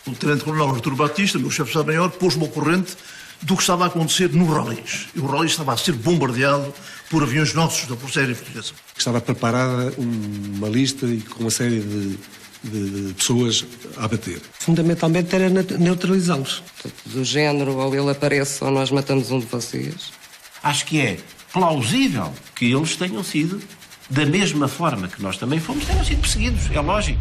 O tenente-coronel Artur Batista, meu chefe de Estado-Maior, pôs-me ao corrente do que estava a acontecer no Rallys. E o Rallys estava a ser bombardeado por aviões nossos da Força Aérea Portuguesa. Estava preparada uma lista e com uma série de pessoas a abater. Fundamentalmente era neutralizá-los. Do género, ou ele aparece ou nós matamos um de vocês. Acho que é plausível que eles tenham sido, da mesma forma que nós também fomos, tenham sido perseguidos. É lógico.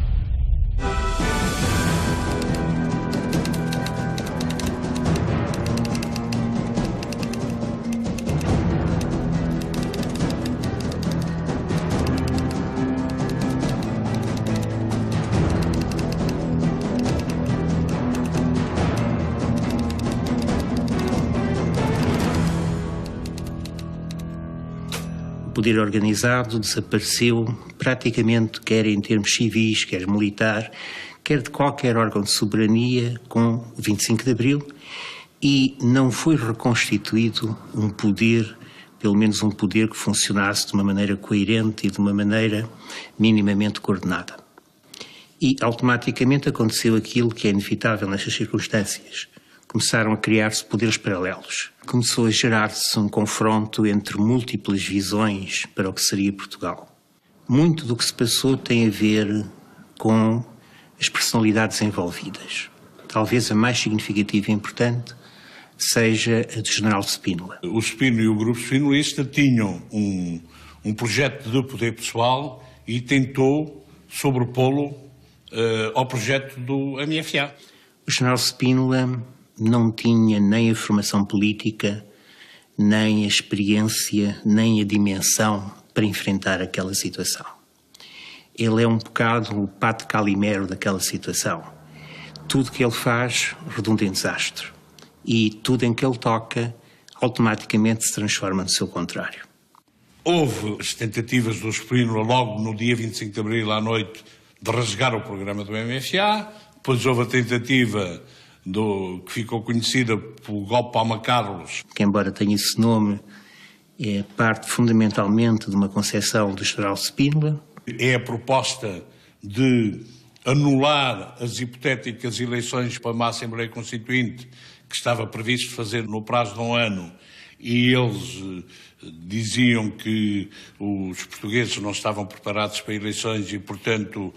O poder organizado desapareceu praticamente, quer em termos civis, quer militar, quer de qualquer órgão de soberania com o 25 de Abril, e não foi reconstituído um poder, pelo menos um poder que funcionasse de uma maneira coerente e de uma maneira minimamente coordenada. E automaticamente aconteceu aquilo que é inevitável nestas circunstâncias. Começaram a criar-se poderes paralelos. Começou a gerar-se um confronto entre múltiplas visões para o que seria Portugal. Muito do que se passou tem a ver com as personalidades envolvidas. Talvez a mais significativa e importante seja a do General Spínola. O Spínola e o grupo spinolista tinham um projeto de poder pessoal e tentou sobrepô-lo ao projeto do MFA. O General Spínola não tinha nem a formação política, nem a experiência, nem a dimensão para enfrentar aquela situação. Ele é um bocado o Pato Calimero daquela situação. Tudo que ele faz redunda em desastre. E tudo em que ele toca automaticamente se transforma no seu contrário. Houve as tentativas do Spínola logo no dia 25 de Abril à noite de rasgar o programa do MFA, depois houve a tentativa que ficou conhecida pelo golpe Palma Carlos. Que, embora tenha esse nome, é parte fundamentalmente de uma concepção do General Spínola. É a proposta de anular as hipotéticas eleições para uma Assembleia Constituinte que estava previsto fazer no prazo de um ano, e eles diziam que os portugueses não estavam preparados para eleições e, portanto,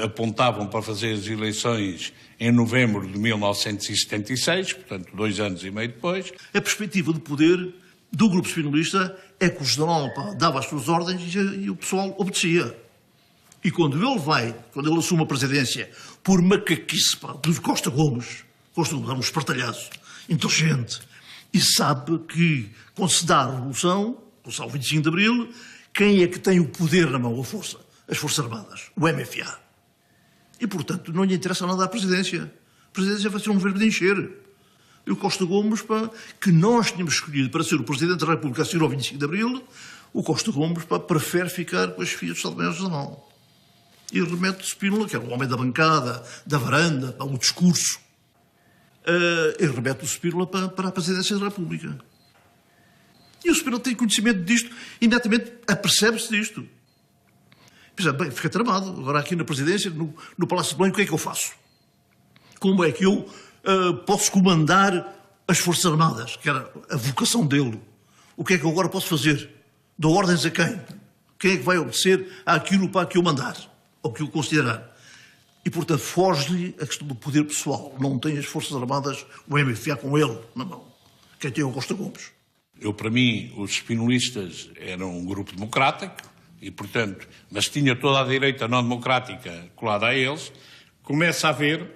apontavam para fazer as eleições em novembro de 1976, portanto, 2 anos e meio depois. A perspectiva de poder do grupo spinolista é que o general dava as suas ordens e o pessoal obedecia. E quando ele assume a presidência por macaquice de Costa Gomes era um espartalhado, inteligente, e sabe que, quando se dá a Revolução, o 25 de Abril, quem é que tem o poder na mão, a força? As Forças Armadas, o MFA. E, portanto, não lhe interessa nada à presidência. A presidência vai ser um verbo de encher. E o Costa Gomes, que nós tínhamos escolhido para ser o Presidente da República a seguir ao 25 de Abril, o Costa Gomes prefere ficar com as filhas do Estado-Maior-General. E remete o Spínola, que era o homem da bancada, da varanda, o discurso, e remete o Spínola para a Presidência da República. E o Spínola tem conhecimento disto, imediatamente apercebe-se disto. Pensa, bem, fica tramado. Agora aqui na Presidência, no Palácio de Belém, o que é que eu faço? Como é que eu posso comandar as Forças Armadas, que era a vocação dele? O que é que eu agora posso fazer? Dou ordens a quem? Quem é que vai obedecer àquilo para que eu mandar? Ou que eu considerar? E, portanto, foge-lhe a questão do poder pessoal. Não tem as Forças Armadas, o MFA com ele na mão. Quem tem é o Costa Gomes. Para mim, os spinolistas eram um grupo democrático, e, portanto, mas tinha toda a direita não democrática colada a eles. Começa a haver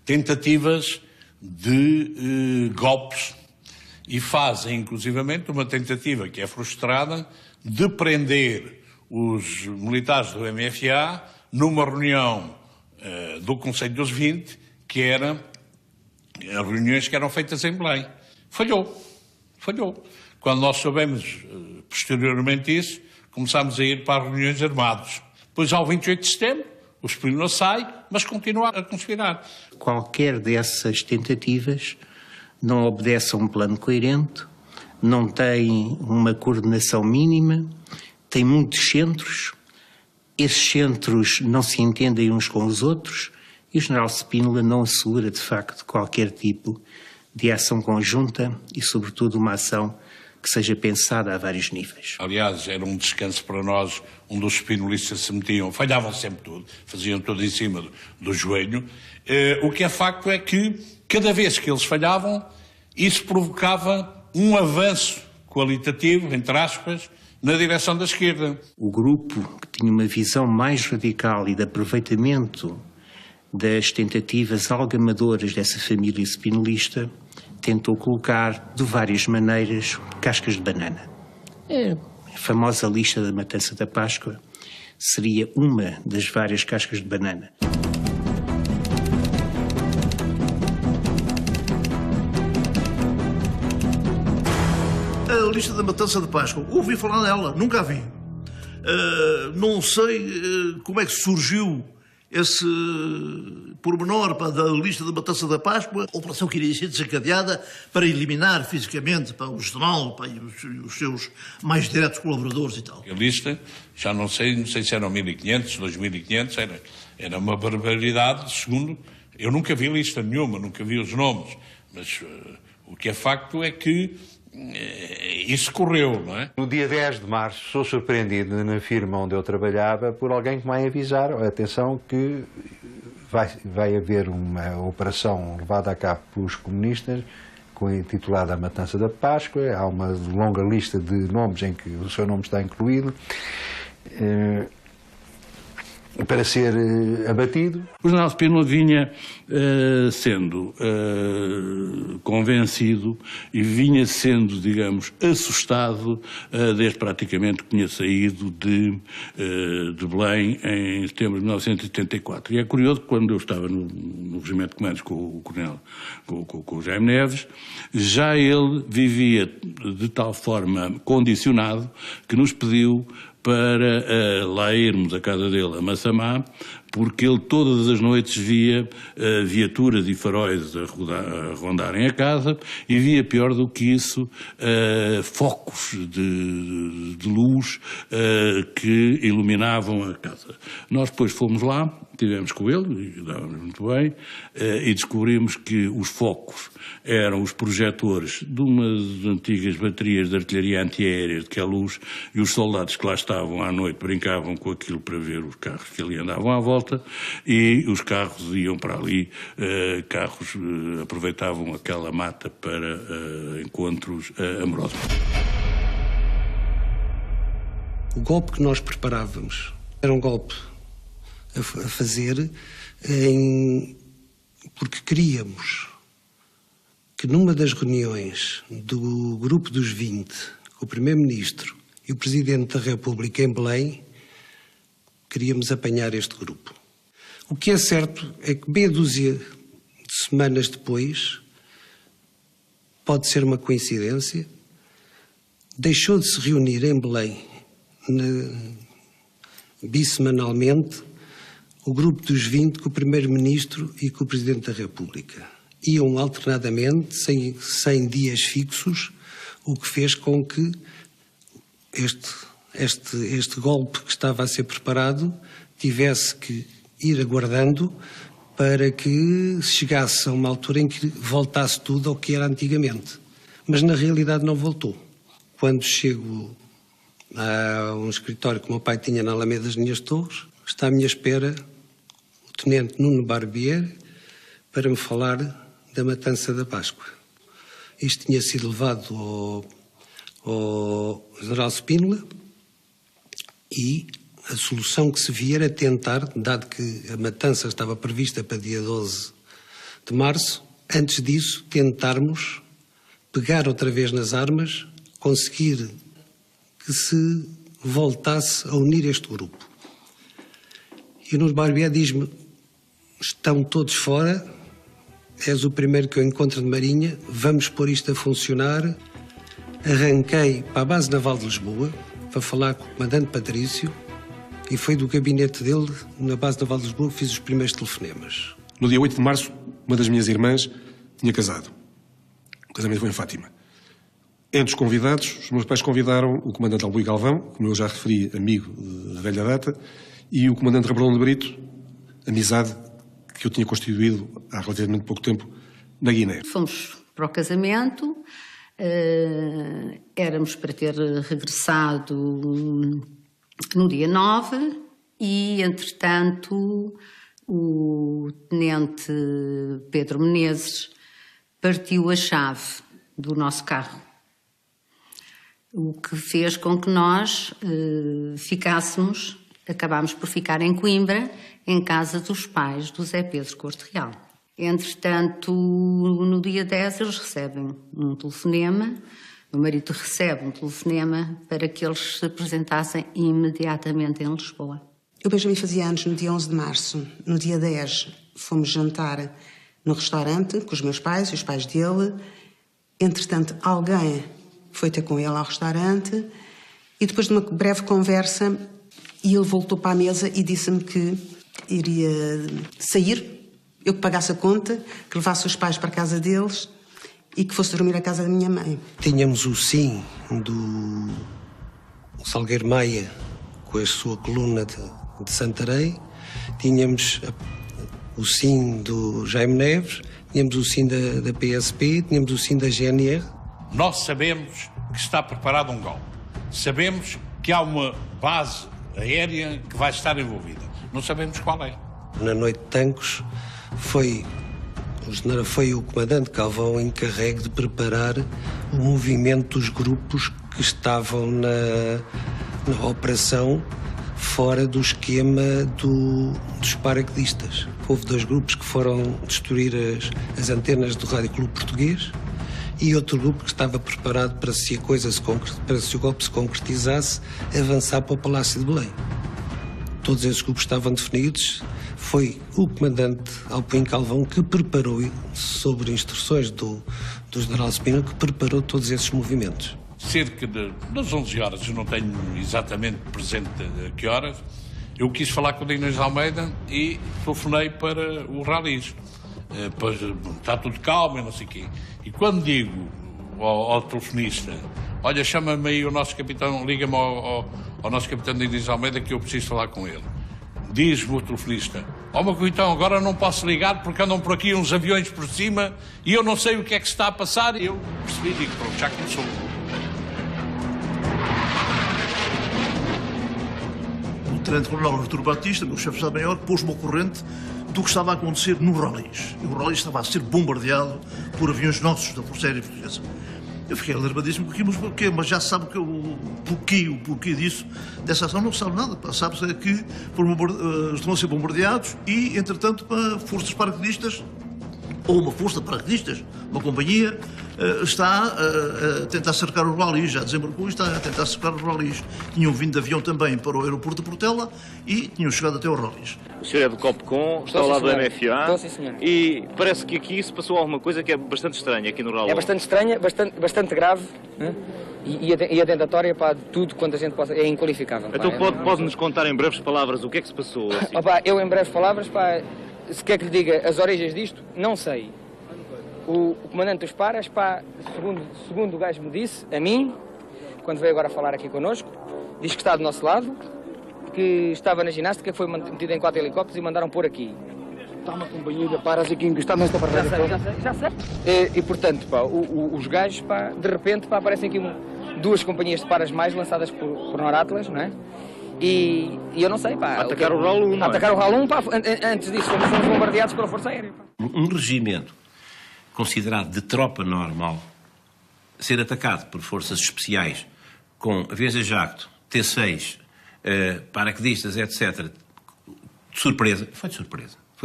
tentativas de golpes, e fazem, inclusivamente, uma tentativa que é frustrada de prender os militares do MFA numa reunião do Conselho dos 20, que eram as reuniões que eram feitas em Belém. Falhou. Quando nós soubemos posteriormente isso, começámos a ir para as reuniões armados. Depois, ao 28 de setembro, o Spínola sai, mas continua a conspirar. Qualquer dessas tentativas não obedece a um plano coerente, não tem uma coordenação mínima, tem muitos centros, esses centros não se entendem uns com os outros, E o general Spínola não assegura, de facto, qualquer tipo de ação conjunta e, sobretudo, uma ação que seja pensada a vários níveis. Aliás, era um descanso para nós, onde os spinolistas se metiam, falhavam sempre tudo, faziam tudo em cima do joelho. O que é facto é que, cada vez que eles falhavam, isso provocava um avanço qualitativo, entre aspas, na direção da esquerda. O grupo que tinha uma visão mais radical e de aproveitamento das tentativas algamadoras dessa família spinolista tentou colocar, de várias maneiras, cascas de banana. A famosa lista da Matança da Páscoa seria uma das várias cascas de banana. A lista da Matança de Páscoa, ouvi falar nela, nunca a vi. Não sei como é que surgiu esse pormenor da lista da Matança da Páscoa, a operação que iria ser desencadeada para eliminar fisicamente o general e os seus mais diretos colaboradores e tal. A lista, já não sei se eram 1.500, 2.500, era uma barbaridade, segundo, eu nunca vi lista nenhuma, nunca vi os nomes, mas o que é facto é que isso correu, não é? No dia 10 de março sou surpreendido na firma onde eu trabalhava por alguém que me vai avisar, atenção, que vai haver uma operação levada a cabo pelos comunistas, intitulada A Matança da Páscoa. Há uma longa lista de nomes em que o seu nome está incluído, para ser abatido. O general Spínola vinha sendo convencido e vinha sendo, digamos, assustado desde praticamente que tinha saído de Belém em setembro de 1974. E é curioso que quando eu estava no regimento de comandos com o coronel, com o Jaime Neves, já ele vivia de tal forma condicionado que nos pediu para lá irmos à casa dele, a Massamá, porque ele todas as noites via viaturas e faróis a rondarem a casa e via, pior do que isso, focos de luz que iluminavam a casa. Nós depois fomos lá, estivemos com ele, e dávamos muito bem, e descobrimos que os focos eram os projetores de umas antigas baterias de artilharia antiaérea de que a luz, e os soldados que lá estavam à noite brincavam com aquilo para ver os carros que ali andavam à volta, e os carros iam para ali, aproveitavam aquela mata para encontros amorosos. O golpe que nós preparávamos era um golpe a fazer porque queríamos que numa das reuniões do Grupo dos 20, com o Primeiro-Ministro e o Presidente da República em Belém, queríamos apanhar este grupo. O que é certo é que meia dúzia de semanas depois, pode ser uma coincidência, deixou de se reunir em Belém bissemanalmente o Grupo dos 20 com o Primeiro-Ministro e com o Presidente da República. Iam alternadamente, sem dias fixos, o que fez com que este golpe que estava a ser preparado tivesse que ir aguardando para que chegasse a uma altura em que voltasse tudo ao que era antigamente. Mas na realidade não voltou. Quando chego a um escritório que o meu pai tinha na Alameda das Minhas Torres, está à minha espera o Tenente Nuno Barbier para me falar da Matança da Páscoa. Isto tinha sido levado ao general Spínola e a solução que se via era tentar, dado que a matança estava prevista para dia 12 de março, antes disso tentarmos pegar outra vez nas armas, conseguir que se voltasse a unir este grupo. E o Nuno Barbier diz-me: estão todos fora, és o primeiro que eu encontro de Marinha, vamos pôr isto a funcionar. Arranquei para a Base Naval de Lisboa para falar com o comandante Patrício e foi do gabinete dele, na Base Naval de Lisboa, que fiz os primeiros telefonemas. No dia 8 de março, uma das minhas irmãs tinha casado. O casamento foi em Fátima. Entre os convidados, os meus pais convidaram o comandante Albuí Galvão, como eu já referi, amigo de velha data, e o comandante Rebelão de Brito, amizade que eu tinha constituído há relativamente pouco tempo na Guiné. Fomos para o casamento, éramos para ter regressado no dia 9 e, entretanto, o tenente Pedro Menezes partiu a chave do nosso carro, o que fez com que nós acabámos por ficar em Coimbra, em casa dos pais do Zé Pedro Corte Real. Entretanto, no dia 10, eles recebem um telefonema, o marido recebe um telefonema para que eles se apresentassem imediatamente em Lisboa. O Benjamin fazia anos no dia 11 de março. No dia 10, fomos jantar no restaurante com os meus pais e os pais dele. Entretanto, alguém foi ter com ele ao restaurante e depois de uma breve conversa, ele voltou para a mesa e disse-me que iria sair, eu que pagasse a conta, que levasse os pais para a casa deles e que fosse dormir à casa da minha mãe. Tínhamos o sim do Salgueiro Maia com a sua coluna de Santarém, tínhamos o sim do Jaime Neves, tínhamos o sim da PSP, tínhamos o sim da GNR. Nós sabemos que está preparado um golpe. Sabemos que há uma base aérea que vai estar envolvida. Não sabemos qual é. Na noite de Tancos foi o comandante Calvão encarregue de preparar o movimento dos grupos que estavam na operação fora do esquema dos paraquedistas. Houve 2 grupos que foram destruir as antenas do Rádio Clube Português e outro grupo que estava preparado para, se o golpe se concretizasse, avançar para o Palácio de Belém. Todos esses grupos estavam definidos. Foi o comandante Alpuim Calvão que preparou, sobre instruções do general Spina, que preparou todos esses movimentos. Cerca das 11 horas, eu não tenho exatamente presente a que horas, eu quis falar com o Inês Almeida e telefonei para o Ralis. Está tudo calmo e não sei o quê. E quando digo ao telefonista, olha, chama-me aí o nosso capitão, liga-me ao nosso capitão de Inês Almeida que eu preciso falar com ele. Diz-me o telefonista, meu capitão, agora não posso ligar porque andam por aqui uns aviões por cima e eu não sei o que é que se está a passar. E eu percebi e digo, pronto, já começou. O tenente-coronel Artur Batista, meu chefe de Estado-Maior, pôs-me ao corrente do que estava a acontecer no Rolis. O Rolis estava a ser bombardeado por aviões nossos da Força Aérea Portuguesa. Eu fiquei alarmadíssimo com aquilo, mas porquê? Mas já sabe que o porquê disso, dessa ação, não sabe nada. Sabe-se que estão a ser bombardeados e, entretanto, forças paraquedistas, ou uma força de paraquedistas, uma companhia, está a tentar cercar o Rolis, já desembarcou e está a tentar cercar o Rolis. Tinham vindo de avião também para o aeroporto de Portela e tinham chegado até o Rolis. O senhor é do COPCOM, está ao lado do MFA e parece que aqui se passou alguma coisa que é bastante estranha aqui no Rolis. É bastante estranha, bastante grave, né? e atentatória para tudo quanto a gente possa, é inqualificável. Então pode-nos contar em breves palavras o que é que se passou? Assim? Eu em breves palavras, se quer que lhe diga as origens disto, não sei. O comandante dos paras, segundo o gajo me disse, a mim, quando veio agora falar aqui connosco, diz que está do nosso lado, que estava na ginástica, que foi metido em 4 helicópteros e mandaram pôr aqui. Está uma companhia de paras aqui encostada nesta parede. Já sei. E portanto, os gajos, de repente, aparecem aqui 2 companhias de paras mais lançadas por Noratlas, não é? E eu não sei, atacar o RAL 1, atacar o RAL 1, antes disso fomos bombardeados pela Força Aérea. Um regimento considerado de tropa normal ser atacado por forças especiais com aviões a jacto, T6, paraquedistas, etc., de surpresa, foi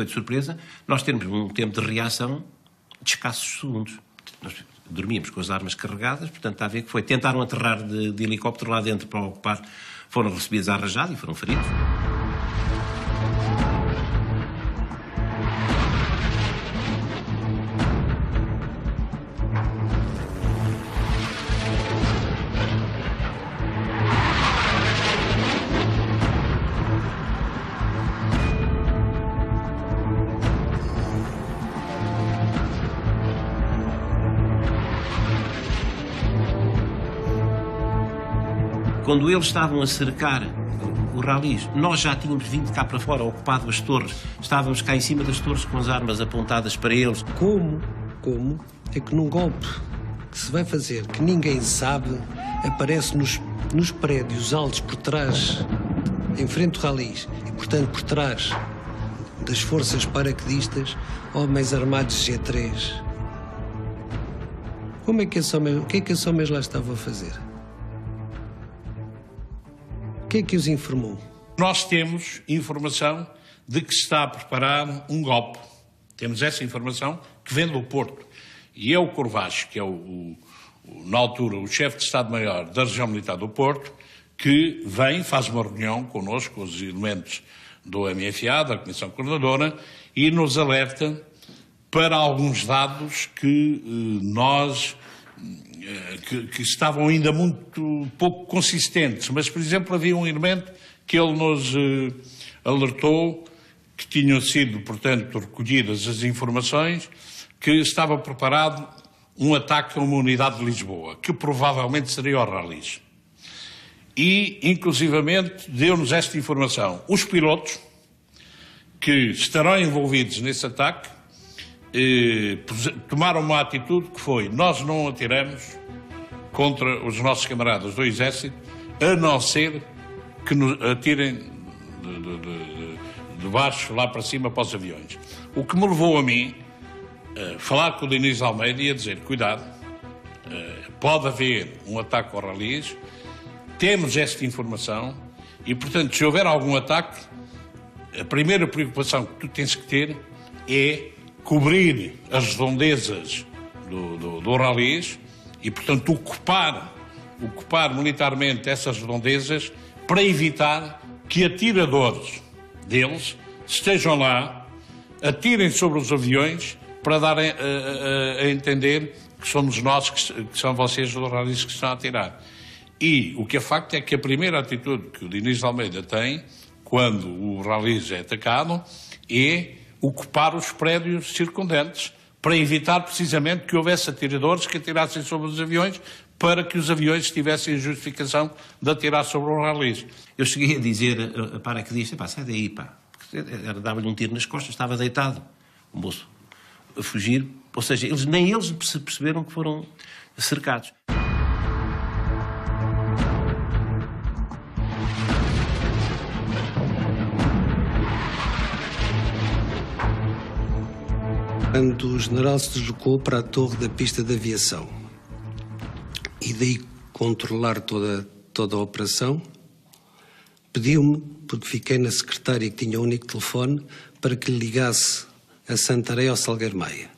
de surpresa, nós temos um tempo de reação de escassos segundos. Nós dormíamos com as armas carregadas, portanto está a ver que foi, tentaram aterrar de helicóptero lá dentro para ocupar, foram recebidos à rajada e foram feridos. Quando eles estavam a cercar o Rallys. Nós já tínhamos vindo cá para fora, ocupado as torres. Estávamos cá em cima das torres com as armas apontadas para eles. Como é que num golpe que se vai fazer, que ninguém sabe, aparece nos prédios altos por trás, em frente ao Rallys, e portanto por trás das forças paraquedistas, homens armados G3. O que é que esses homens lá estavam a fazer? O que é que os informou? Nós temos informação de que se está a preparar um golpe. Temos essa informação que vem do Porto. E é o Corvacho, que é na altura o chefe de Estado-Maior da Região Militar do Porto, que vem, faz uma reunião connosco, com os elementos do MFA, da Comissão Coordenadora, e nos alerta para alguns dados que que estavam ainda muito pouco consistentes. Mas, por exemplo, havia um elemento que ele nos alertou, que tinham sido, portanto, recolhidas as informações, que estava preparado um ataque a uma unidade de Lisboa, que provavelmente seria o Rallys. E, inclusivamente, deu-nos esta informação. Os pilotos que estarão envolvidos nesse ataque tomaram uma atitude que foi: nós não atiramos contra os nossos camaradas do Exército, a não ser que nos atirem de baixo lá para cima para os aviões. O que me levou a mim a falar com o Diniz Almeida e a dizer: cuidado, pode haver um ataque ao Rallys, temos esta informação e, portanto, se houver algum ataque, a primeira preocupação que tu tens que ter é cobrir as redondezas do Rallys e, portanto, ocupar militarmente essas redondezas para evitar que atiradores deles estejam lá, atirem sobre os aviões para darem a entender que somos nós, que são vocês do Rallys que estão a atirar. E o que é facto é que a primeira atitude que o Diniz de Almeida tem, quando o Rallys é atacado, é ocupar os prédios circundantes, para evitar precisamente que houvesse atiradores que atirassem sobre os aviões, para que os aviões tivessem a justificação de atirar sobre o Rallys. Eu cheguei a dizer a paraquedista: pá, sai daí, pá. Dava-lhe um tiro nas costas, estava deitado, o moço, a fugir. Ou seja, nem eles perceberam que foram cercados. Quando o general se deslocou para a torre da pista de aviação e daí controlar toda a operação, pediu-me, porque fiquei na secretária que tinha o único telefone, para que lhe ligasse a Santarém ao Salgueiro Maia.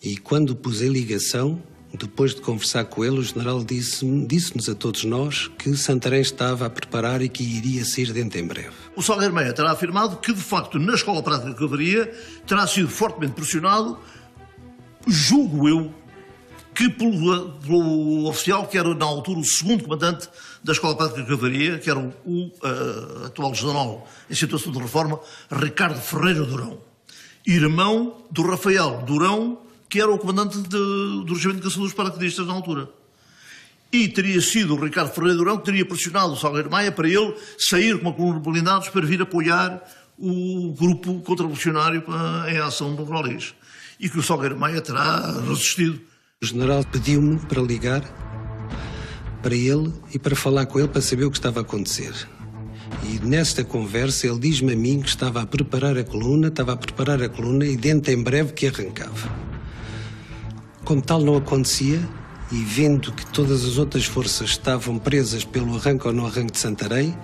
E quando pus em ligação, depois de conversar com ele, o general disse-nos a todos nós que Santarém estava a preparar e que iria sair dentro em breve. O Salgueiro Maia terá afirmado que, de facto, na Escola Prática de Cavalaria terá sido fortemente pressionado, julgo eu, que pelo oficial que era, na altura, o segundo comandante da Escola Prática de Cavalaria, que era o atual general em situação de reforma, Ricardo Ferreira Durão, irmão do Rafael Durão, que era o comandante do Regimento de Caçadores Paraquedistas na altura. E teria sido o Ricardo Ferreira Durão que teria pressionado o Salgueiro Maia para ele sair com uma coluna de blindados para vir apoiar o grupo contra-revolucionário em ação do Rallys. E que o Salgueiro Maia terá resistido. O general pediu-me para ligar para ele e para falar com ele para saber o que estava a acontecer. E nesta conversa ele diz-me a mim que estava a preparar a coluna e dentro em breve que arrancava. Como tal não acontecia, e vendo que todas as outras forças estavam presas pelo arranque ou não arranque de Santarém,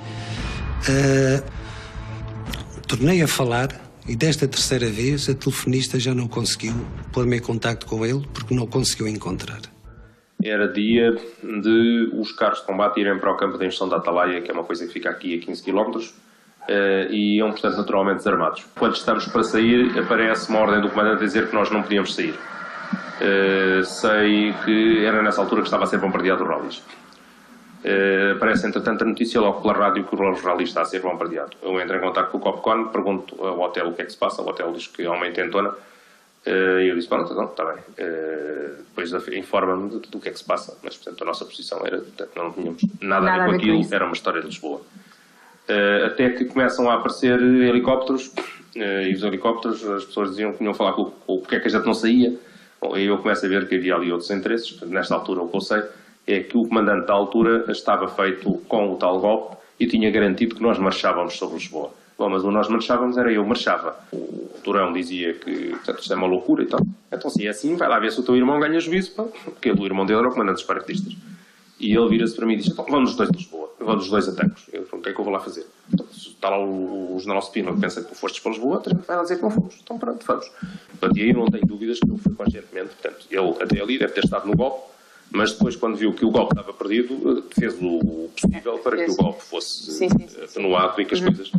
tornei a falar, e desta terceira vez a telefonista já não conseguiu pôr-me em contacto com ele porque não conseguiu encontrar. Era dia de os carros de combate irem para o campo de instrução da Atalaia, que é uma coisa que fica aqui a 15 km, e iam, portanto, naturalmente desarmados. Quando estamos para sair, aparece uma ordem do comandante a dizer que nós não podíamos sair. Sei que era nessa altura que estava a ser bombardeado o Rallys. Aparece, entretanto, a notícia logo pela rádio que o Rallys está a ser bombardeado. Eu entro em contato com o Copcon, pergunto ao hotel o que é que se passa. O hotel diz que há uma intentona. E eu disse: pronto, então, está bem. Depois informa-me do que é que se passa. Mas, portanto, a nossa posição era, portanto, não tínhamos nada a ver com aquilo. Era uma história de Lisboa. até que começam a aparecer helicópteros, e os helicópteros, as pessoas diziam que vinham falar com o que é que a gente não saía. Bom, aí eu começo a ver que havia ali outros interesses. Nesta altura, o que eu sei é que o comandante da altura estava feito com o tal golpe e tinha garantido que nós marchávamos sobre Lisboa. Bom, mas o nós marchávamos era eu marchava. O Durão dizia que, portanto, isto é uma loucura e tal. Então, se é assim, vai lá ver se o teu irmão ganha juízo, pá, porque o irmão dele era o comandante dos paraquedistas. E ele vira-se para mim e diz, então, vamos os dois a Lisboa, vamos os dois a Tancos. Eu falei, o que é que eu vou lá fazer? Então, está lá o general Spínola que pensa que tu fostes para Lisboa, vai lá dizer que não fomos. Então, pronto, vamos. Portanto, e aí não tenho dúvidas que eu fui conscientemente. Portanto, ele até ali deve ter estado no golpe, mas depois, quando viu que o golpe estava perdido, fez o possível para que o golpe fosse atenuado e que as coisas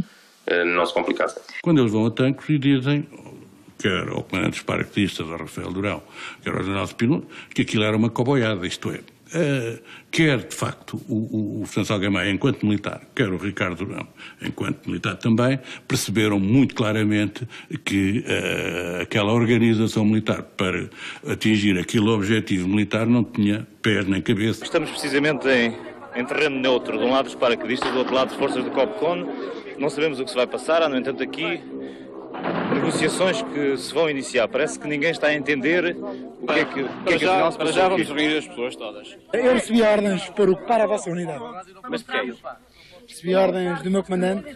não se complicassem. Quando eles vão a Tancos e dizem, quer ao comandante dos paraquedistas, ao Rafael Durão, quer ao general Spínola, que aquilo era uma coboiada, isto é, quer de facto o Fernando Salgueiro enquanto militar, quer o Ricardo Durão enquanto militar também, perceberam muito claramente que aquela organização militar para atingir aquele objetivo militar não tinha pés nem cabeça. Estamos precisamente em terreno neutro, de um lado os paraquedistas, do outro lado as forças do COPCON. Não sabemos o que se vai passar, há no entanto aqui negociações que se vão iniciar. Parece que ninguém está a entender o que é que afinal se passou. Já vamos reunir as pessoas todas. Eu recebi ordens para ocupar a vossa unidade. Mas de quem? Recebi ordens do meu comandante.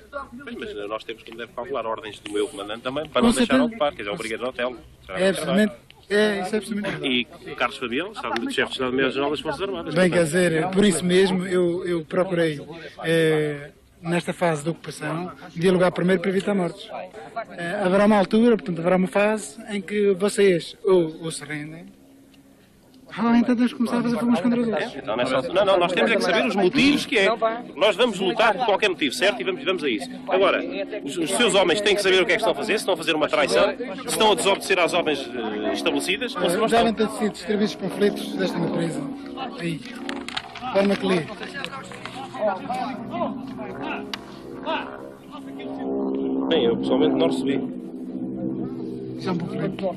Mas nós temos que calcular ordens do meu comandante também para não deixar ocupar, quer dizer, é o Brigadeiro Otelo. É absolutamente. Isso é absolutamente verdade. E o Carlos Fabião, chefe de Estado-Maior-General das Forças Armadas. Bem, quer dizer, por isso mesmo eu procurei, nesta fase de ocupação, dialogar primeiro para evitar mortes. Haverá uma altura, portanto, haverá uma fase em que vocês ou se rendem, ou então temos que começar a fazer formas contra os outros. Então, não, nós temos é que saber os motivos que é. Nós vamos lutar por qualquer motivo, certo? E vamos a isso. Agora, os seus homens têm que saber o que é que estão a fazer, se estão a fazer uma traição, se estão a desobedecer às ordens estabelecidas, ou se não devem ter sido distribuídos panfletos desta natureza. Aí. Forma que lê. Bem, eu pessoalmente não recebi. Isso é um panfleto.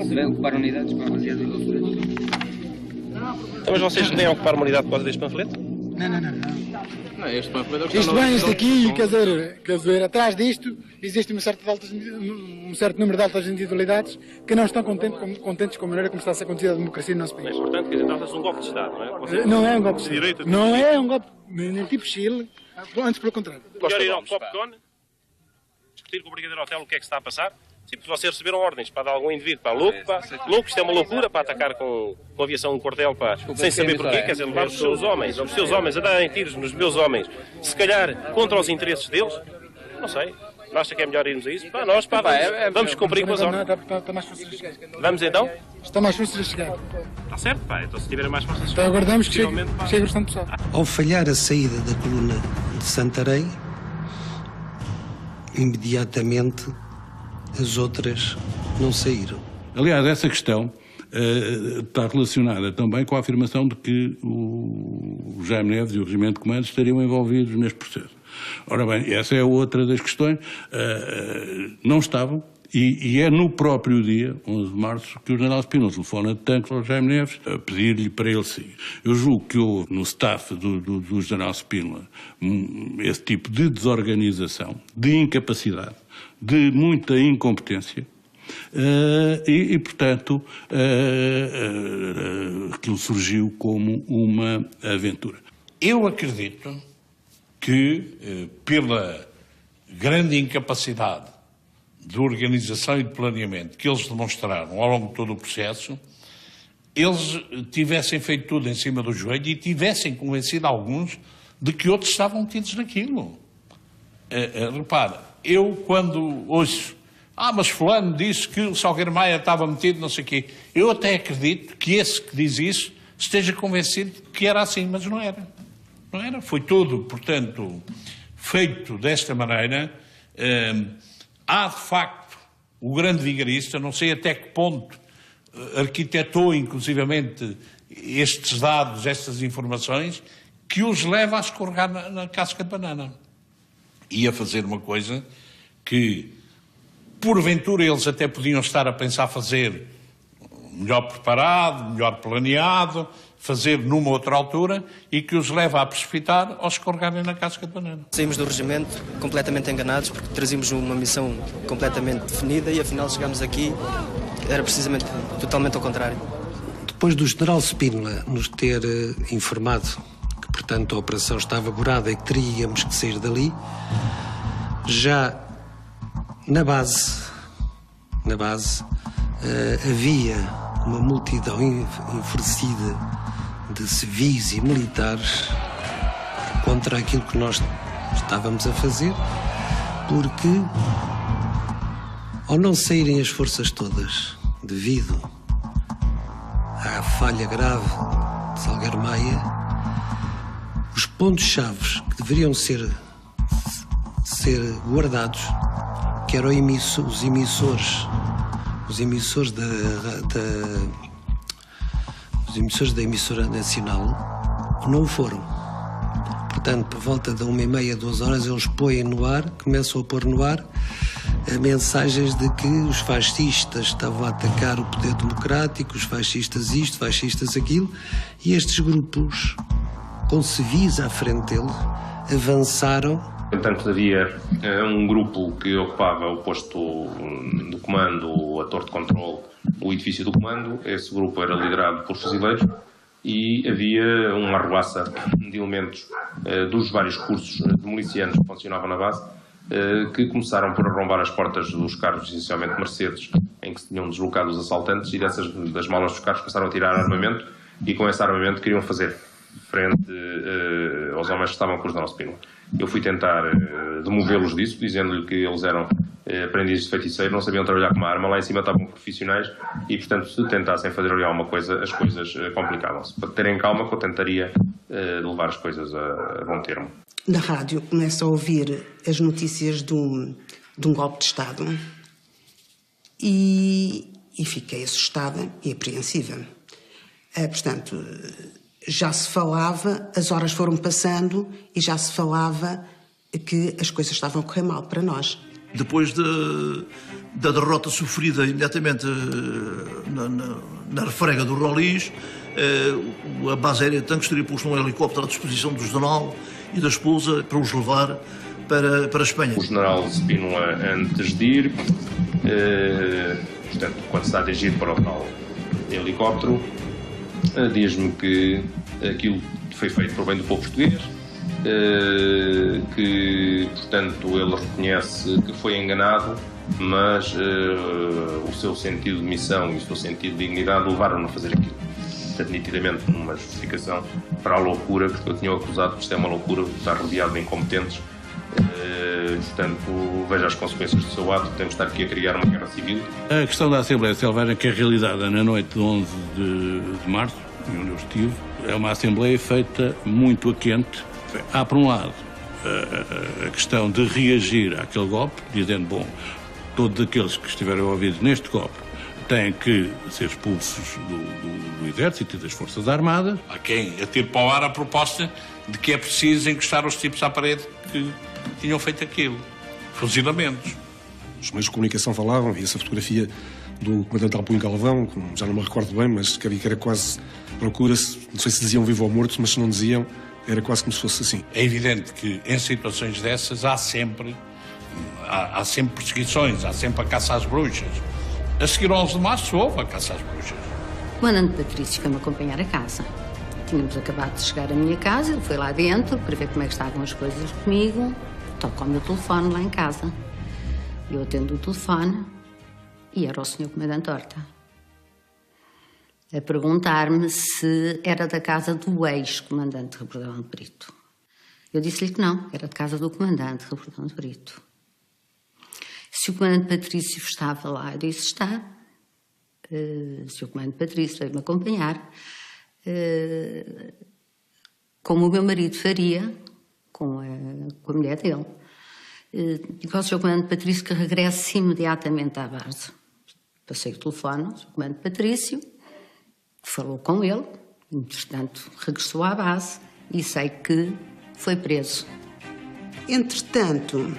Se vai ocupar unidades para fazer Então, mas vocês têm a ocupar uma unidade por causa deste panfleto? Não, este panfleto é o que isto bem, isto aqui, quer dizer, atrás disto existe um certo número de altas individualidades que não estão contentes com a maneira como está a ser conduzida a democracia no nosso país. Mas, portanto, quer dizer, trata-se de um golpe de Estado, não é? Vocês não é um golpe de direito Estado. Não é um golpe, nem tipo Chile, antes pelo contrário. Melhor ir ao Popcon, discutir com o Brigadeiro Otelo o que é que se está a passar. Sim, porque vocês receberam ordens para dar algum indivíduo, para louco, isto é uma loucura, para atacar com aviação um quartel, sem saber porquê, quer dizer, levar os seus homens a darem tiros nos meus homens, se calhar contra os interesses deles, não sei, não acha que é melhor irmos a isso? Vamos cumprir com as ordens. Está mais fácil de chegar. Vamos então? Está mais fácil de chegar. Está certo, pá, então se tiverem mais forças de chegar. Então aguardamos que chegue bastante pessoal. Ao falhar a saída da coluna de Santarém, imediatamente as outras não saíram. Aliás, essa questão está relacionada também com a afirmação de que o Jaime Neves e o Regimento de Comandos estariam envolvidos neste processo. Ora bem, essa é outra das questões. Não estavam, e é no próprio dia, 11 de março, que o general Spínola telefona de Tancos ao Jaime Neves a pedir-lhe para ele sair. Eu julgo que houve no staff do general Spínola esse tipo de desorganização, de incapacidade, de muita incompetência, portanto, aquilo surgiu como uma aventura. Eu acredito que, pela grande incapacidade de organização e de planeamento que eles demonstraram ao longo de todo o processo, eles tivessem feito tudo em cima do joelho e tivessem convencido alguns de que outros estavam metidos naquilo. Repara, eu quando ouço, mas fulano disse que o Salgueiro Maia estava metido, não sei o quê, eu até acredito que esse que diz isso esteja convencido que era assim, mas não era. Não era. Foi tudo, portanto, feito desta maneira. Há, de facto, o grande vigarista, não sei até que ponto arquitetou, inclusivamente, estes dados, estas informações, que os leva a escorregar na casca de banana. E a fazer uma coisa que, porventura, eles até podiam estar a pensar fazer melhor preparado, melhor planeado, fazer numa outra altura e que os leva a precipitar ao escorregarem na casca de banana. Saímos do regimento completamente enganados porque trazíamos uma missão completamente definida e afinal chegámos aqui, era precisamente totalmente ao contrário. Depois do general Spínola nos ter informado que, portanto, a operação estava borada e que teríamos que sair dali, já na base havia uma multidão enfurecida de civis e militares contra aquilo que nós estávamos a fazer, porque ao não saírem as forças todas devido à falha grave de Salgueiro Maia, os pontos-chave que deveriam ser guardados, que eram os emissores da emissora nacional, não foram. Portanto, por volta de 1h30, 2 horas, eles põem no ar, começam a pôr no ar mensagens de que os fascistas estavam a atacar o poder democrático, os fascistas isto, fascistas aquilo, e estes grupos, com civis à frente deles, avançaram. Entanto, havia um grupo que ocupava o posto de comando, a torre de controle, o edifício do comando. Esse grupo era liderado por fuzileiros e havia uma arruaça de elementos dos vários cursos de milicianos que funcionavam na base, que começaram por arrombar as portas dos carros, essencialmente Mercedes, em que se tinham deslocado os assaltantes, e das malas dos carros começaram a tirar armamento, e com esse armamento queriam fazer frente aos homens que estavam com o general Spínola. Eu fui tentar demovê-los disso, dizendo-lhe que eles eram aprendizes de feiticeiro, não sabiam trabalhar com uma arma, lá em cima estavam profissionais e, portanto, se tentassem fazer ali alguma coisa, as coisas complicavam-se. Para terem calma, que eu tentaria levar as coisas a bom termo. Na rádio começo a ouvir as notícias de um golpe de Estado e fiquei assustada e apreensiva. Portanto, já se falava, as horas foram passando e já se falava que as coisas estavam a correr mal para nós. Depois da derrota sofrida imediatamente na refrega do Rolis, a base aérea de Tancos teria posto um helicóptero à disposição do general e da esposa para os levar para a Espanha. O general Spínola, antes de ir, portanto, quando se está a dirigir para o tal helicóptero, diz-me que aquilo foi feito por bem do povo português, que, portanto, ele reconhece que foi enganado, mas o seu sentido de missão e o seu sentido de dignidade levaram-no a fazer aquilo. Portanto, nitidamente numa justificação para a loucura, porque eu tinha acusado que isto é uma loucura, estar rodeado de incompetentes. Portanto, veja as consequências do seu ato, temos de estar aqui a criar uma guerra civil. A questão da Assembleia Selvagem, que é realizada na noite de 11 de março, onde eu estive, é uma Assembleia feita muito a quente. Há, por um lado, a questão de reagir àquele golpe, dizendo, bom, todos aqueles que estiveram envolvidos neste golpe têm que ser expulsos do Exército e das Forças Armadas. Há quem atire para o ar a proposta de que é preciso encostar os tipos à parede que tinham feito aquilo. Fuzilamentos. Os meios de comunicação falavam, e essa fotografia do comandante Alpunho Galvão, já não me recordo bem, mas que era quase, procura-se, não sei se diziam vivo ou morto, mas se não diziam, era quase como se fosse assim. É evidente que em situações dessas há sempre perseguições, há sempre a caça às bruxas. A seguir ao 11 de março houve a caça às bruxas. O comandante Patrício foi-me acompanhar a casa. Tínhamos acabado de chegar à minha casa, ele foi lá dentro para ver como é que estavam as coisas comigo. Toca o meu telefone lá em casa. Eu atendo o telefone e era o senhor comandante Horta a perguntar-me se era da casa do ex-comandante Rebordão de Brito. Eu disse-lhe que não, era da casa do comandante Rebordão de Brito. Se o comandante Patrício estava lá, eu disse, está. Se o comandante Patrício veio-me acompanhar, como o meu marido faria com a mulher dele. Digo ao Sr. Comandante Patrício que regresse imediatamente à base. Passei o telefone ao Sr. Comandante Patrício, falou com ele, entretanto regressou à base e sei que foi preso. Entretanto,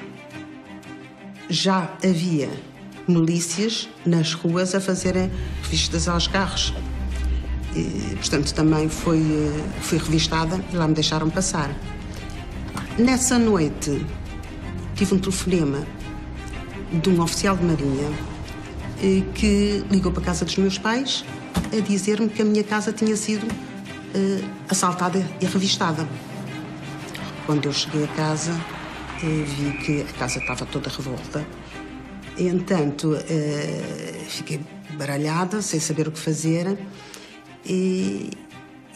já havia milícias nas ruas a fazerem vistas aos carros. E, portanto, também fui revistada e lá me deixaram passar. Nessa noite, tive um telefonema de um oficial de marinha que ligou para a casa dos meus pais a dizer-me que a minha casa tinha sido assaltada e revistada. Quando eu cheguei a casa, vi que a casa estava toda revolta. E, entanto, fiquei baralhada, sem saber o que fazer, e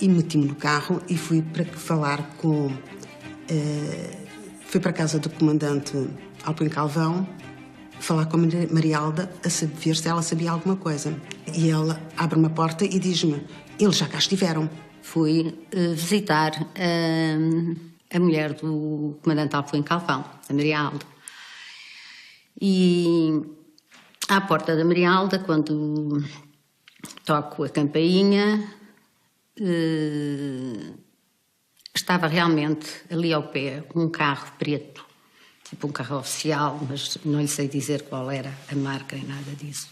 meti-me no carro e fui para falar com... fui para a casa do comandante Alpin Calvão, falar com a Marialda, a ver se ela sabia alguma coisa. E ela abre-me a porta e diz-me, eles já cá estiveram. Fui visitar a mulher do comandante Alpin Calvão, a Marialda. E à porta da Marialda, quando toco a campainha, estava realmente ali ao pé um carro preto, tipo um carro oficial, mas não lhe sei dizer qual era a marca nem nada disso.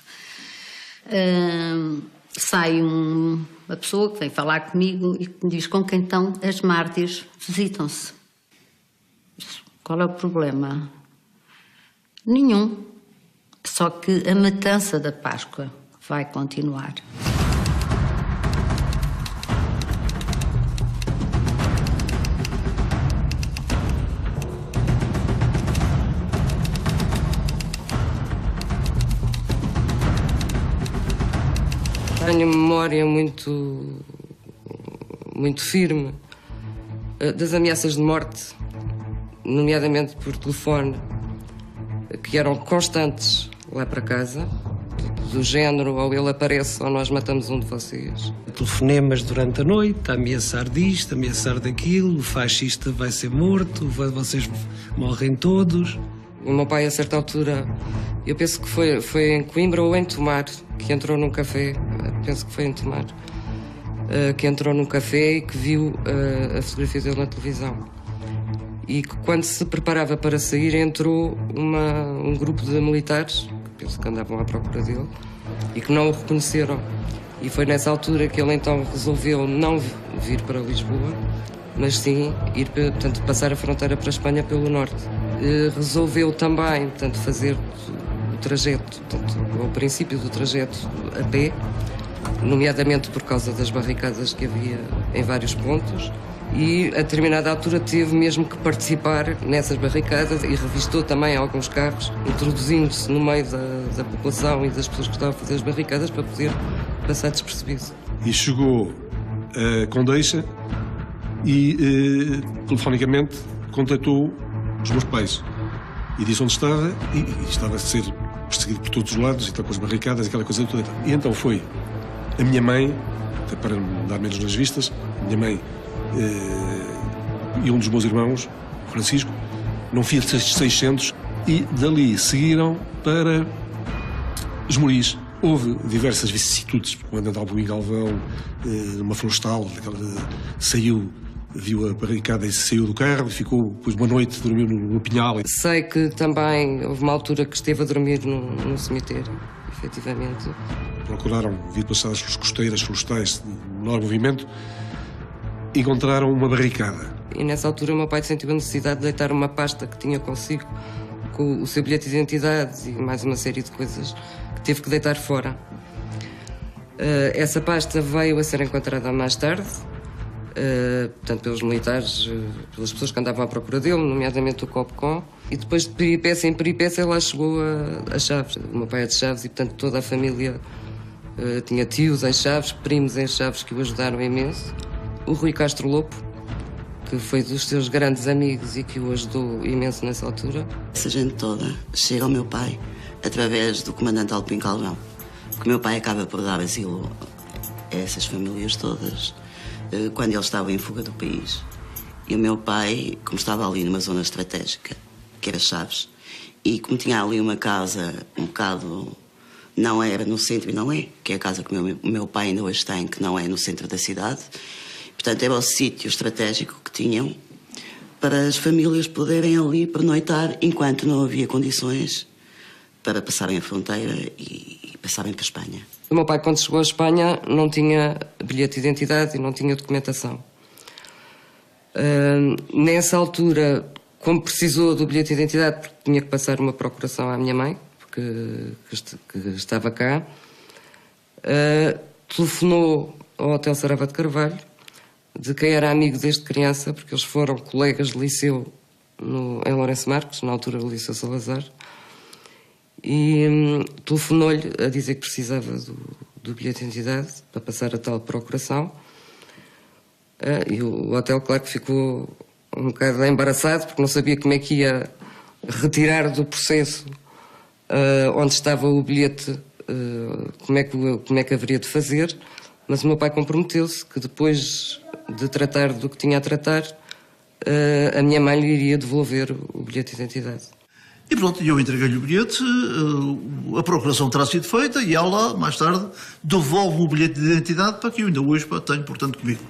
Sai uma pessoa que vem falar comigo e me diz com quem estão as mártires visitam-se. Qual é o problema? Nenhum. Só que a matança da Páscoa vai continuar. Tenho memória muito firme das ameaças de morte, nomeadamente por telefone, que eram constantes lá para casa, do género, ou ele aparece ou nós matamos um de vocês. Telefonemas durante a noite, a ameaçar disto, a ameaçar daquilo, o fascista vai ser morto, vocês morrem todos. O meu pai, a certa altura, eu penso que foi em Coimbra ou em Tomar, que entrou num café, penso que foi em Tomar, que entrou num café e que viu a fotografia dele na televisão. E que quando se preparava para sair, entrou um grupo de militares, que penso que andavam à procura dele, e que não o reconheceram. E foi nessa altura que ele então resolveu não vir para Lisboa, mas sim ir, portanto, passar a fronteira para a Espanha pelo norte. Resolveu também, portanto, fazer o trajeto, portanto, o princípio do trajeto a pé, nomeadamente por causa das barricadas que havia em vários pontos, e a determinada altura teve mesmo que participar nessas barricadas e revistou também alguns carros, introduzindo-se no meio da população e das pessoas que estavam a fazer as barricadas para poder passar despercebido. E chegou a Condeixa e telefonicamente contactou os meus pais e disse onde estava e estava a ser perseguido por todos os lados e está com as barricadas e aquela coisa toda. E então foi a minha mãe, até para me dar menos nas vistas, a minha mãe e um dos meus irmãos, Francisco, num Fiat 600, e dali seguiram para Esmoriz. Houve diversas vicissitudes, o comandante Albuim Galvão, numa florestal, saiu, viu a barricada e saiu do carro e ficou, depois de uma noite, dormiu no pinhal. Sei que também houve uma altura que esteve a dormir num cemitério, efetivamente. Procuraram vir passar as costeiras florestais de menor movimento, encontraram uma barricada. E nessa altura o meu pai sentiu a necessidade de deitar uma pasta que tinha consigo, com o seu bilhete de identidade e mais uma série de coisas que teve que deitar fora. Essa pasta veio a ser encontrada mais tarde, portanto pelos militares, pelas pessoas que andavam à procura dele, nomeadamente o Copcon, e depois de peripécia em peripécia lá chegou a Chaves. O meu pai é de Chaves e portanto toda a família tinha tios em Chaves, primos em Chaves que o ajudaram imenso. O Rui Castro Lopo, que foi dos seus grandes amigos e que o ajudou imenso nessa altura. Essa gente toda chega ao meu pai através do comandante Alpin Calvão, porque o meu pai acaba por dar asilo a essas famílias todas quando ele estava em fuga do país. E o meu pai, como estava ali numa zona estratégica, que era Chaves, e como tinha ali uma casa um bocado... não era no centro e não é, que é a casa que o meu pai ainda hoje tem, que não é no centro da cidade. Portanto, era o sítio estratégico que tinham para as famílias poderem ali pernoitar enquanto não havia condições para passarem a fronteira e passarem para a Espanha. O meu pai, quando chegou à Espanha, não tinha bilhete de identidade e não tinha documentação. Nessa altura, como precisou do bilhete de identidade, porque tinha que passar uma procuração à minha mãe, que estava cá, telefonou ao Hotel Sarava de Carvalho, de quem era amigo desde criança, porque eles foram colegas de liceu em Lourenço Marques, na altura do Liceu Salazar, e telefonou-lhe a dizer que precisava do bilhete de identidade para passar a tal procuração. E o hotel, claro que ficou um bocado embaraçado, porque não sabia como é que ia retirar do processo onde estava o bilhete, como é que haveria de fazer, mas o meu pai comprometeu-se que depois de tratar do que tinha a tratar, a minha mãe lhe iria devolver o bilhete de identidade. E pronto, eu entreguei-lhe o bilhete, a procuração terá sido feita e ela, mais tarde, devolve o bilhete de identidade para que eu ainda hoje tenho, portanto, comigo.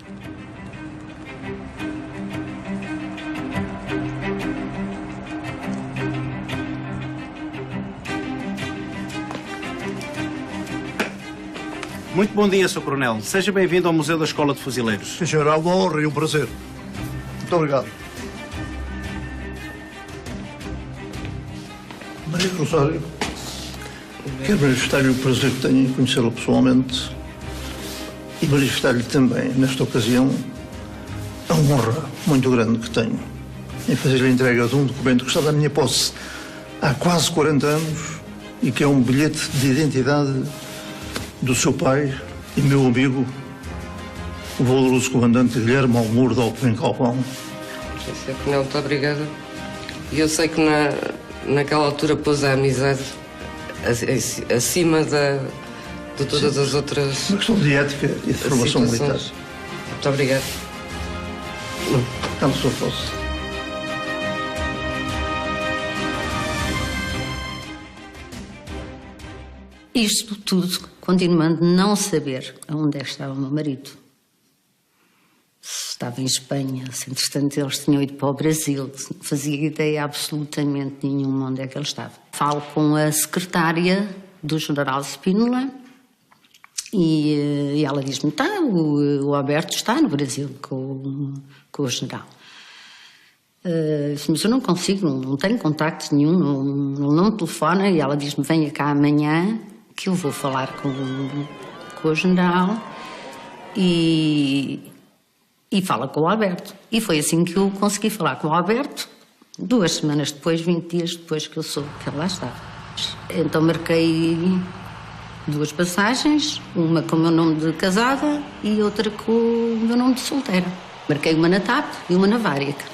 Muito bom dia, Sr. Coronel. Seja bem-vindo ao Museu da Escola de Fuzileiros. Sim, senhor, é uma honra e um prazer. Muito obrigado. Maria Rosário, quero manifestar-lhe o prazer que tenho em conhecê-la pessoalmente e manifestar-lhe também, nesta ocasião, a honra muito grande que tenho em fazer-lhe a entrega de um documento que está na minha posse há quase 40 anos e que é um bilhete de identidade do seu pai e meu amigo, o valoroso comandante Guilherme Almur de Alpim Calvão. Sr. Coronel, muito obrigada. E eu sei que naquela altura pôs a amizade acima de todas as outras. Uma questão de ética e de formação militar. Muito obrigada. Está na sua posse. Isto tudo continuando não saber onde é que estava o meu marido. Se estava em Espanha, se entretanto eles tinham ido para o Brasil, não fazia ideia absolutamente nenhuma onde é que ele estava. Falo com a secretária do general Spínola e ela diz-me, o Alberto está no Brasil com o general. Mas eu não consigo, não tenho contacto nenhum, não me telefona, e ela diz-me, venha cá amanhã que eu vou falar com o general e fala com o Alberto. E foi assim que eu consegui falar com o Alberto, 2 semanas depois, 20 dias depois que eu soube que ele lá estava. Então marquei 2 passagens, uma com o meu nome de casada e outra com o meu nome de solteira. Marquei uma na TAP e uma na Várica.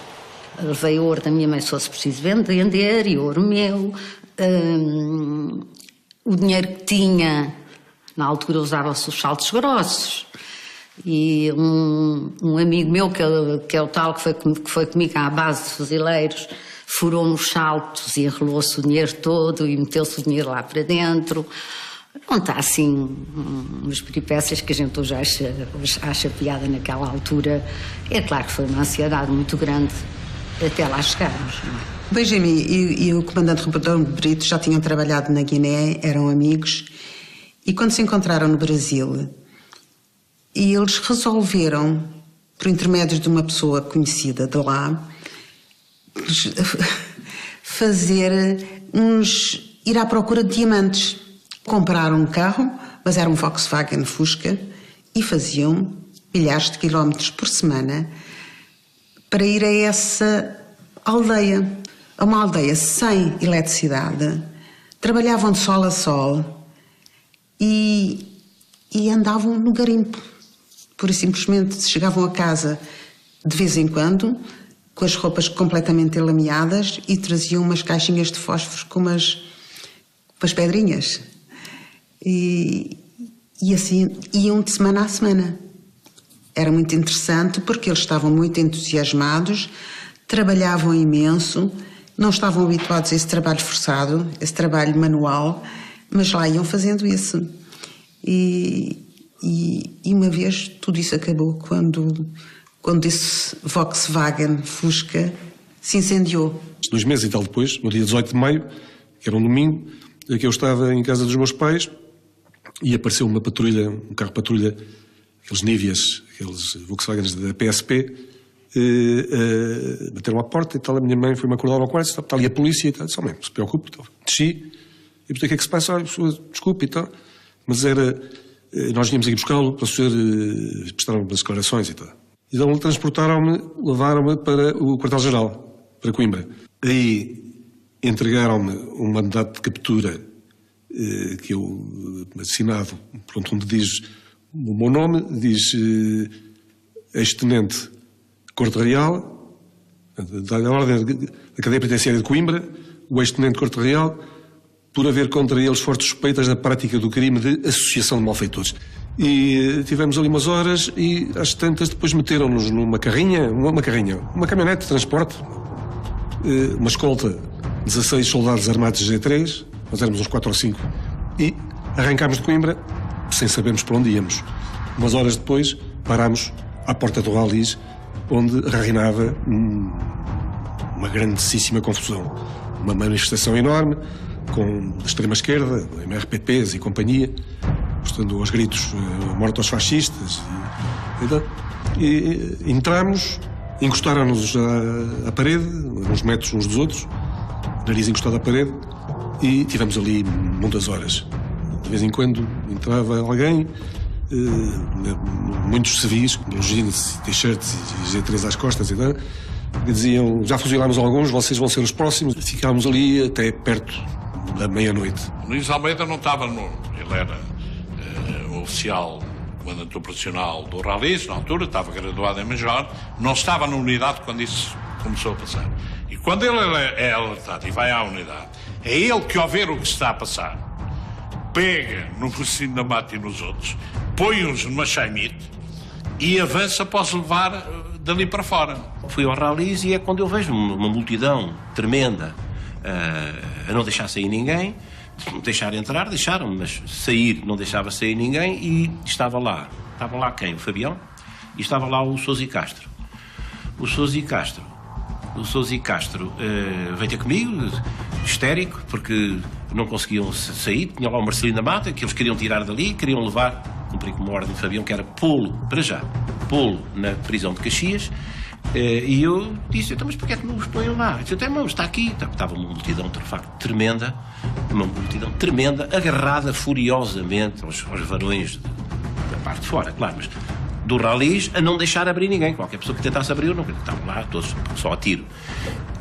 Levei o ouro da minha mãe, se fosse preciso vender, e o ouro meu. O dinheiro que tinha, na altura usava-se os saltos grossos. E um amigo meu, que é o tal que foi comigo à base de fuzileiros, furou nos saltos e enrolou-se o dinheiro todo e meteu-se o dinheiro lá para dentro. Não está assim umas peripécias que a gente hoje acha piada naquela altura. É claro que foi uma ansiedade muito grande até lá chegarmos. Benjamin e o comandante Roberto Brito já tinham trabalhado na Guiné, eram amigos, e quando se encontraram no Brasil, e eles resolveram, por intermédio de uma pessoa conhecida de lá, ir à procura de diamantes. Compraram um carro, mas era um Volkswagen Fusca, e faziam milhares de quilómetros por semana para ir a essa aldeia. Uma aldeia sem eletricidade, trabalhavam de sol a sol e andavam no garimpo. Pura e simplesmente chegavam a casa de vez em quando, com as roupas completamente enlameadas, e traziam umas caixinhas de fósforos com umas pedrinhas. E assim iam de semana a semana. Era muito interessante porque eles estavam muito entusiasmados, trabalhavam imenso, não estavam habituados a esse trabalho forçado, esse trabalho manual, mas lá iam fazendo isso. E uma vez tudo isso acabou quando esse Volkswagen Fusca se incendiou. 2 meses e tal depois, no dia 18 de maio, que era um domingo, que eu estava em casa dos meus pais e apareceu uma patrulha, um carro patrulha, aqueles Nivias, aqueles Volkswagens da PSP, bateram à porta e tal. A minha mãe foi-me acordar ao quarto, está ali a polícia e tal. Disse, mãe, não se preocupe. Então, desci e perguntei, o que é que se passa? Olha, desculpe e tal. Mas nós vínhamos aqui buscá-lo para o senhor prestar umas declarações e tal. Então transportaram-me, levaram-me para o quartel-geral, para Coimbra. Aí entregaram-me um mandato de captura que eu, assinado, pronto, onde diz o meu nome, diz ex-tenente Corte Real, da ordem da cadeia penitenciária de Coimbra, o ex-tenente Corte Real, por haver contra eles fortes suspeitas da prática do crime de associação de malfeitores. E tivemos ali umas horas e às tantas depois meteram-nos numa carrinha, uma caminhonete de transporte, uma escolta, 16 soldados armados de G3, nós éramos uns 4 ou 5, e arrancámos de Coimbra sem sabermos para onde íamos. Umas horas depois parámos à porta do Ralis, onde reinava uma grandíssima confusão. Uma manifestação enorme, com a extrema-esquerda, MRPPs e companhia, portanto, aos gritos, morte aos fascistas. E entramos, encostaram-nos à parede, uns metros uns dos outros, nariz encostado à parede, e tivemos ali muitas horas. De vez em quando entrava alguém, muitos civis, com jeans, t-shirts e G3 às costas, e diziam, já fuzilámos alguns, vocês vão ser os próximos. Ficámos ali até perto da meia-noite. O Luís Almeida não estava ele era oficial, comandante operacional do Ralis, na altura, estava graduado em Major, não estava na unidade quando isso começou a passar. E quando ele é alertado e vai à unidade, é ele que, ao ver o que está a passar, pega no Marcelino da Mata e nos outros, põe-os numa chaimite e avança para os levar dali para fora. Fui ao Ralis e é quando eu vejo uma multidão tremenda a não deixar sair ninguém, deixar entrar, deixaram, mas sair não deixava sair ninguém, e estava lá quem? O Fabião, e estava lá o Sousa e Castro. O Sousa e Castro veio ter comigo, histérico, porque não conseguiam sair, tinha lá o Marcelino da Mata, que eles queriam tirar dali, queriam levar, cumprir como ordem de Fabião, que era pô-lo na prisão de Caxias. E eu disse, então, mas porquê é que não os põem lá? Eu disse, até, não, está aqui. Estava uma multidão, de facto, tremenda, agarrada furiosamente aos varões da parte de fora, claro, mas do Ralis, a não deixar abrir ninguém. Qualquer pessoa que tentasse abrir, não, estavam lá todos só a tiro.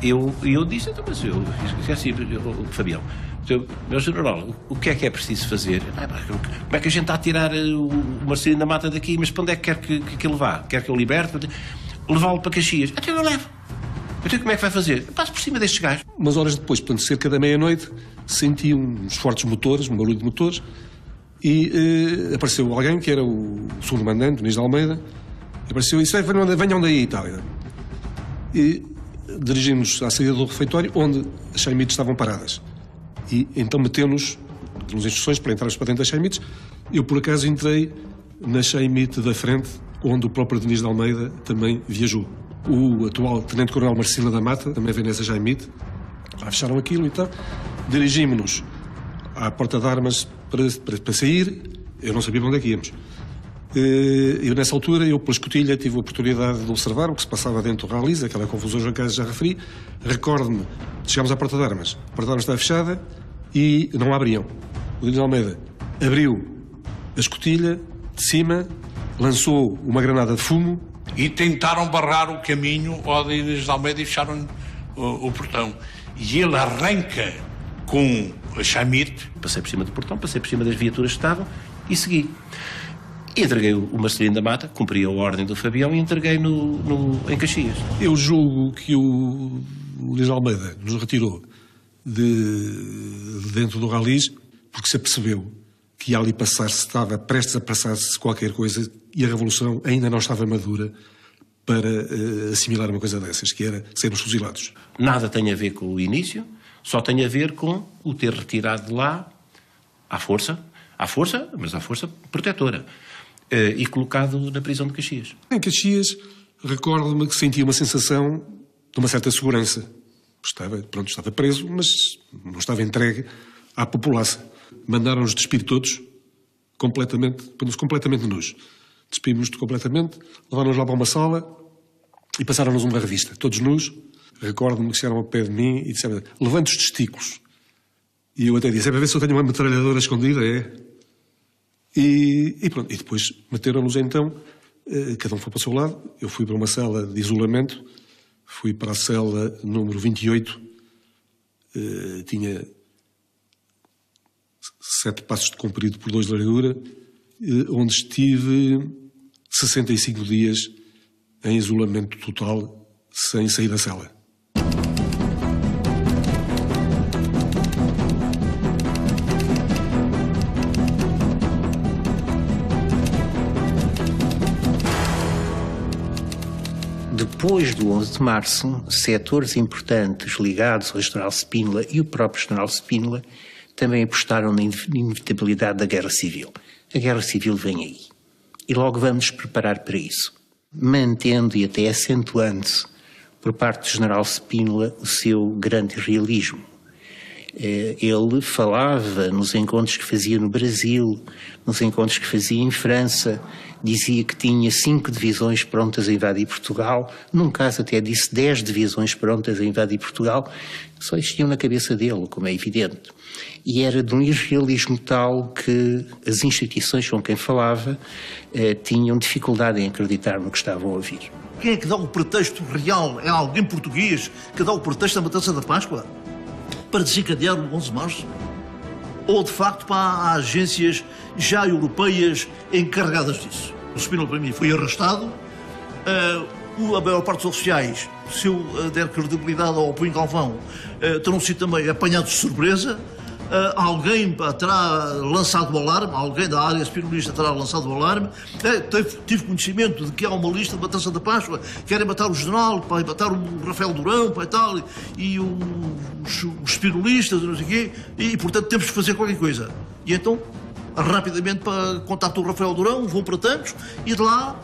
Eu disse, então, mas eu esqueci, Fabião, meu general, o que é preciso fazer? Como é que a gente está a tirar o Marcelino da Mata daqui? Mas para onde é que quer que ele vá? Quer que eu liberte? Levá-lo para Caxias. Até eu levo. Então como é que vai fazer? Eu passo por cima destes gajos. Umas horas depois, portanto, cerca da meia-noite, senti uns fortes motores, um barulho de motores, e apareceu alguém, que era o segundo mandante, o Nunes de Almeida, apareceu e disse, venham daí e tal. E dirigimos à saída do refeitório, onde as chaimites estavam paradas. E então meteu-nos instruções para entrarmos para dentro das chaimites. Eu, por acaso, entrei na chaimite da frente, onde o próprio Nunes de Almeida também viajou. O atual tenente-coronel Marcelino da Mata também veio nessa chaimite. Lá fecharam aquilo e tal. Dirigimos-nos à porta de armas para sair. Eu não sabia para onde é que íamos. Eu, nessa altura, pela escotilha, tive a oportunidade de observar o que se passava dentro do Ralis, aquela confusão que já referi. Recordo-me, chegámos à porta de armas. A porta de armas estava fechada e não a abriam. O Nunes de Almeida abriu a escotilha de cima, lançou uma granada de fumo e tentaram barrar o caminho ao Nunes de Almeida e fecharam o portão. E ele arranca com a chaimite. Passei por cima do portão, passei por cima das viaturas que estavam e segui. E entreguei o Marcelino da Mata, cumpri a ordem do Fabião e entreguei em Caxias. Eu julgo que o Nunes de Almeida nos retirou de dentro do Ralis porque se apercebeu que ali estava prestes a passar-se qualquer coisa e a Revolução ainda não estava madura para assimilar uma coisa dessas, que era sermos fuzilados. Nada tem a ver com o início, só tem a ver com o ter retirado de lá à força, mas à força protetora, e colocado na prisão de Caxias. Em Caxias, recordo-me que sentia uma sensação de uma certa segurança. Estava preso, mas não estava entregue à população. Mandaram-nos despir todos, pôr-nos completamente nus. Despimos-nos completamente, levaram-nos lá para uma sala e passaram-nos uma revista, todos nus. Recordo-me que chegaram ao pé de mim e disseram: levante os testículos. E eu até disse: é para ver se eu tenho uma metralhadora escondida, é? E pronto, e depois meteram-nos então, cada um foi para o seu lado. Eu fui para uma cela de isolamento, fui para a cela número 28, tinha 7 passos de comprido por 2 de largura, onde estive 65 dias em isolamento total, sem sair da cela. Depois do 11 de março, setores importantes ligados ao general Spínola e o próprio general Spínola também apostaram na inevitabilidade da guerra civil. A guerra civil vem aí. E logo vamos nos preparar para isso, mantendo e até acentuando-se por parte do general Spínola o seu grande realismo. Ele falava nos encontros que fazia no Brasil, nos encontros que fazia em França, dizia que tinha 5 divisões prontas a invadir Portugal, num caso até disse 10 divisões prontas a invadir Portugal, só existiam na cabeça dele, como é evidente. E era de um irrealismo tal que as instituições com quem falava tinham dificuldade em acreditar no que estavam a ouvir. Quem é que dá o pretexto real? É alguém português que dá o pretexto da matança da Páscoa? Para desencadear o 11 de março? Ou, de facto, para agências já europeias encarregadas disso? O Spínola, para mim, foi arrastado. A maior parte dos oficiais, se eu der credibilidade ao Punho Galvão, terão sido também apanhados de surpresa. Alguém terá lançado o alarme, alguém da área spinolista terá lançado o alarme. Tive conhecimento de que há uma lista de matança da Páscoa, querem matar o general, para matar o Rafael Durão, para e tal, e os spinolistas, não sei o quê, e portanto temos de fazer qualquer coisa. E então, rapidamente, para contactar o Rafael Durão, vão para Tancos e de lá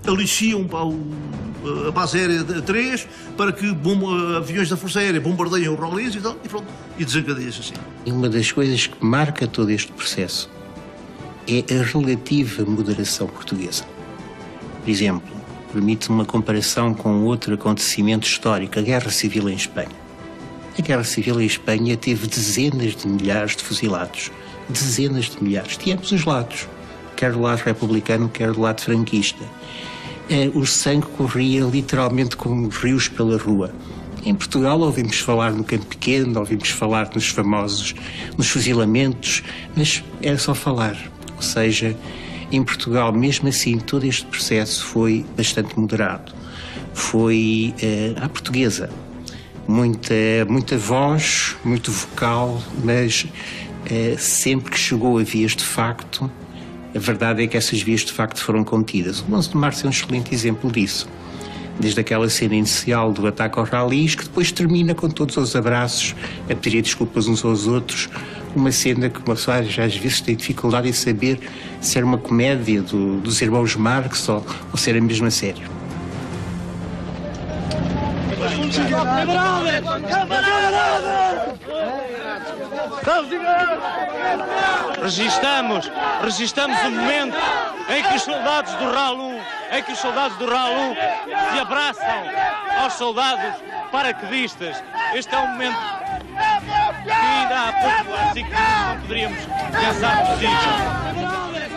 aliciam para a base aérea 3 para que aviões da Força Aérea bombardeiem o Rolis e tal, e pronto, e desencadeia-se assim. E uma das coisas que marca todo este processo é a relativa moderação portuguesa. Por exemplo, permite uma comparação com outro acontecimento histórico, a Guerra Civil em Espanha. A Guerra Civil em Espanha teve dezenas de milhares de fuzilados. Dezenas de milhares, de ambos os lados, quer do lado republicano, quer do lado franquista. O sangue corria literalmente como rios pela rua. Em Portugal ouvimos falar no Campo Pequeno, ouvimos falar nos fuzilamentos, mas era só falar. Ou seja, em Portugal, mesmo assim, todo este processo foi bastante moderado. Foi à portuguesa. Muita voz, muito vocal, mas sempre que chegou a vias de facto, a verdade é que essas vias de facto foram contidas. O 11 de março é um excelente exemplo disso. Desde aquela cena inicial do ataque aos ralis, que depois termina com todos os abraços, a pedir desculpas uns aos outros. Uma cena que uma pessoa já às vezes tem dificuldade em saber se era uma comédia dos irmãos Marx ou se era mesmo a sério. Registamos o momento em que os soldados do RAL 1, se abraçam aos soldados paraquedistas. Este é um momento que ainda há pouco assim que não poderíamos pensar possível.